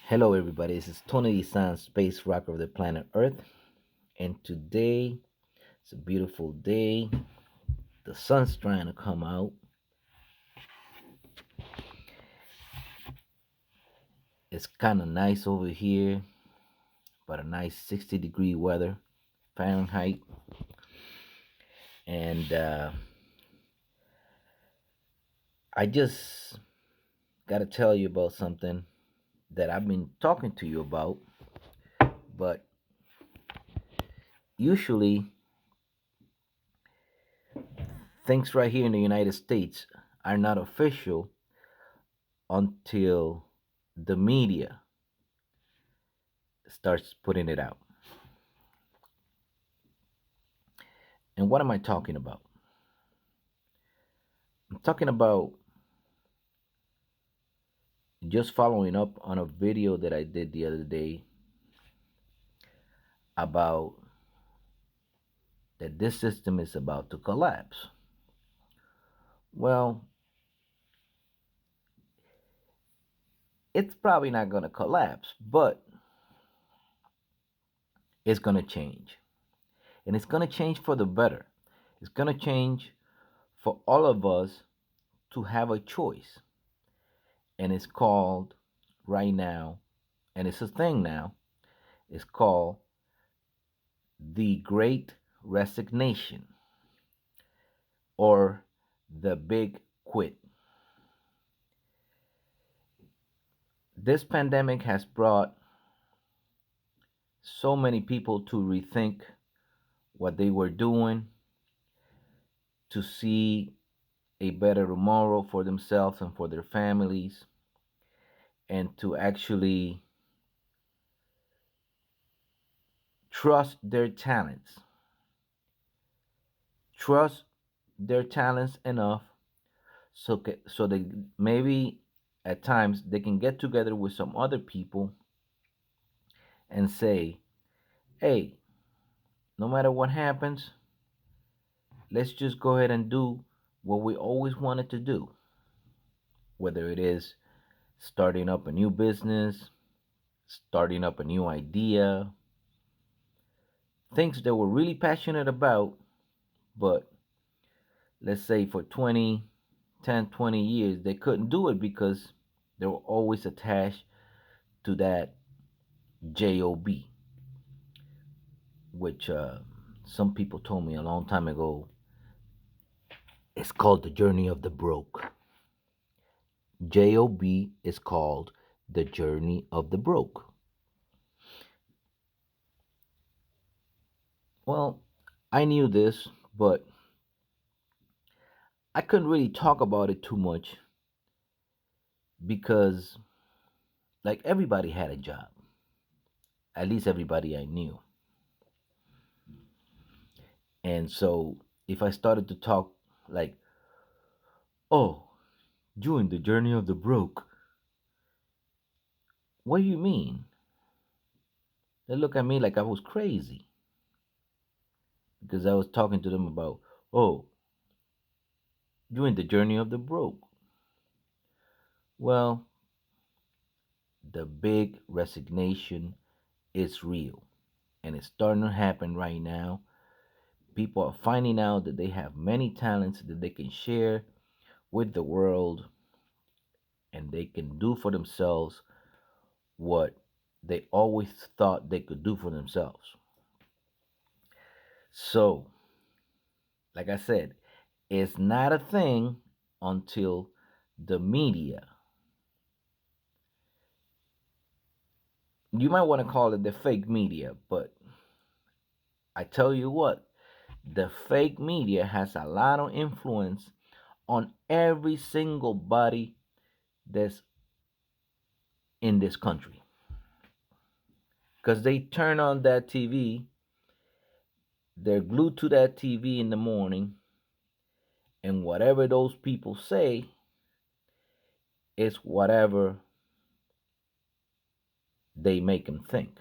Hello, everybody. This is Tony Dizant, space rocker of the planet Earth, and today it's a beautiful day. The sun's trying to come out. It's kind of nice over here, but a nice 60-degree weather, Fahrenheit. And I just got to tell you about something that I've been talking to you about, but usually things right here in the United States are not official until the media starts putting it out. And what am I talking about? I'm talking about just following up on a video that I did the other day about that this system is about to collapse. Well, it's probably not going to collapse, but it's going to change. And it's going to change for the better. It's going to change for all of us to have a choice. And it's called right now, and it's a thing now, it's called the Great Resignation or the Big Quit. This pandemic has brought so many people to rethink what they were doing, to see a better tomorrow for themselves and for their families, and to actually trust their talents. Trust their talents enough so they maybe at times they can get together with some other people and say, hey, no matter what happens, let's just go ahead and do what we always wanted to do, whether it is starting up a new business, starting up a new idea, things that we're really passionate about, but let's say for 20, 10, 20 years, they couldn't do it because they were always attached to that job, which some people told me a long time ago. It's called the journey of the broke. Job is called the journey of the broke. Well, I knew this, but I couldn't really talk about it too much because, like, everybody had a job. At least everybody I knew. And so, if I started to talk like, oh, during the journey of the broke, what do you mean? They look at me like I was crazy because I was talking to them about, oh, during the journey of the broke. Well, the big resignation is real and it's starting to happen right now. People are finding out that they have many talents that they can share with the world and they can do for themselves what they always thought they could do for themselves. So, like I said, it's not a thing until the media, you might want to call it the fake media, but I tell you what, the fake media has a lot of influence on every single body that's in this country. Because they turn on that TV, they're glued to that TV in the morning, and whatever those people say is whatever they make them think.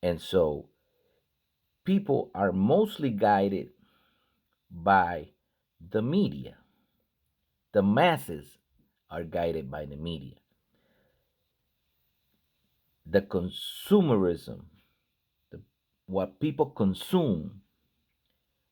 And so people are mostly guided by the media. The masses are guided by the media. the consumerism, the, what people consume,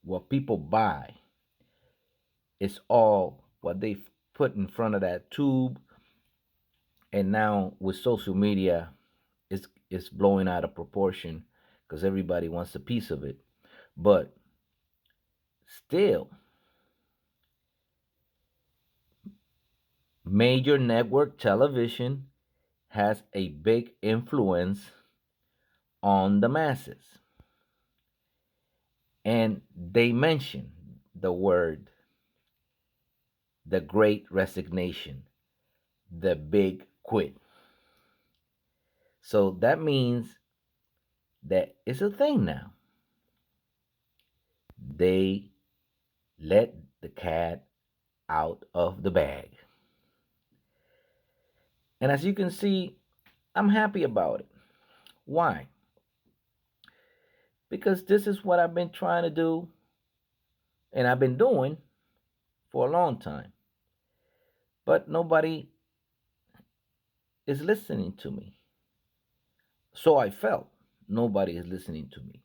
what people buy, it's all what they put in front of that tube. And now with social media, it's blowing out of proportion because everybody wants a piece of it. But still, major network television has a big influence on the masses. And they mention the word, the great resignation, the big quit. So that means that it's a thing now. They let the cat out of the bag. And as you can see, I'm happy about it. Why? Because this is what I've been trying to do and I've been doing for a long time. But nobody is listening to me. So I felt nobody is listening to me.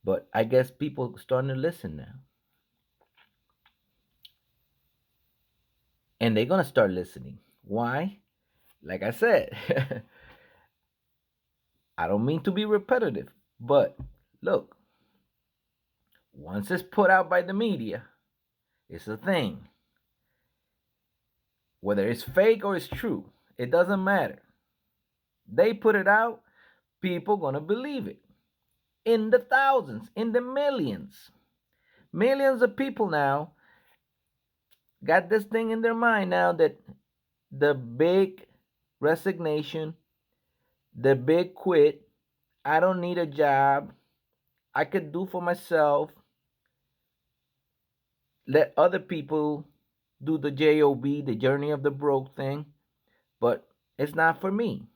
But I guess people are starting to listen now. And they're going to start listening. Why? Like I said, I don't mean to be repetitive, but look, once it's put out by the media, it's a thing. Whether it's fake or it's true, it doesn't matter. They put it out, people gonna believe it. In the thousands, in the millions. Millions of people now got this thing in their mind now that the big resignation, the big quit, I don't need a job, I could do for myself, let other people do the job, the journey of the broke thing, but it's not for me.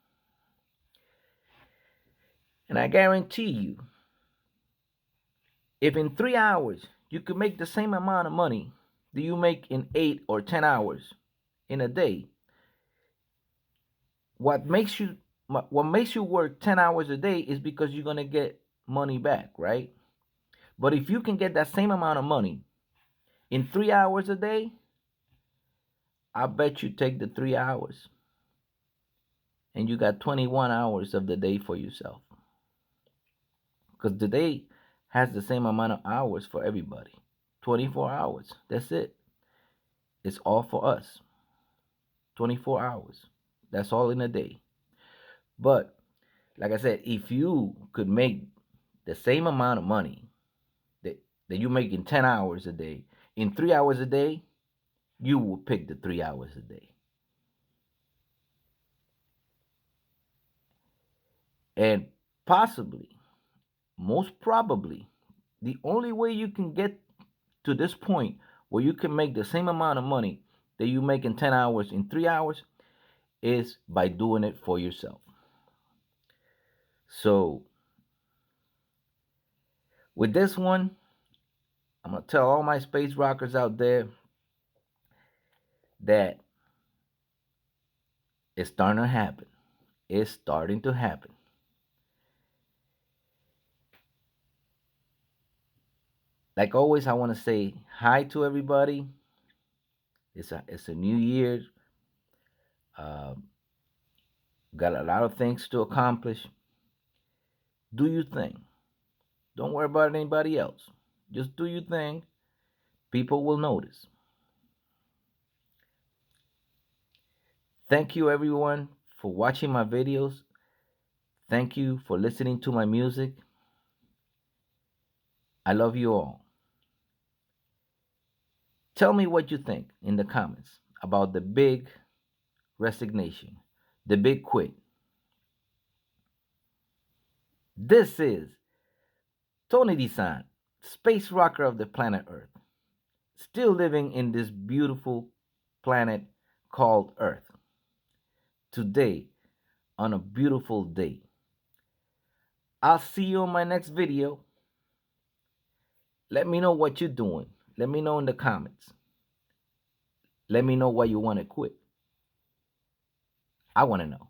And I guarantee you, if in 3 hours you could make the same amount of money that you make in 8 or 10 hours in a day, what makes you what makes you work 10 hours a day is because you're going to get money back, right? But if you can get that same amount of money in 3 hours a day, I bet you take the 3 hours and you got 21 hours of the day for yourself. Because the day has the same amount of hours for everybody, 24 hours. That's it. It's all for us. 24 hours. That's all in a day. But like I said, if you could make the same amount of money that you make in 10 hours a day, in 3 hours a day, you will pick the 3 hours a day. And possibly, most probably, the only way you can get to this point where you can make the same amount of money that you make in 10 hours in 3 hours is by doing it for yourself. So, with this one, I'm going to tell all my space rockers out there that it's starting to happen. It's starting to happen. Like always, I want to say hi to everybody. It's a new year. Uh, got a lot of things to accomplish. Do your thing. Don't worry about anybody else. Just do your thing. People will notice. Thank you, everyone, for watching my videos. Thank you for listening to my music. I love you all. Tell me what you think in the comments about the big resignation, the big quit. This is Tony Dizant, space rocker of the planet Earth, still living in this beautiful planet called Earth. Today, on a beautiful day. I'll see you on my next video. Let me know what you're doing. Let me know in the comments. Let me know why you want to quit. I want to know.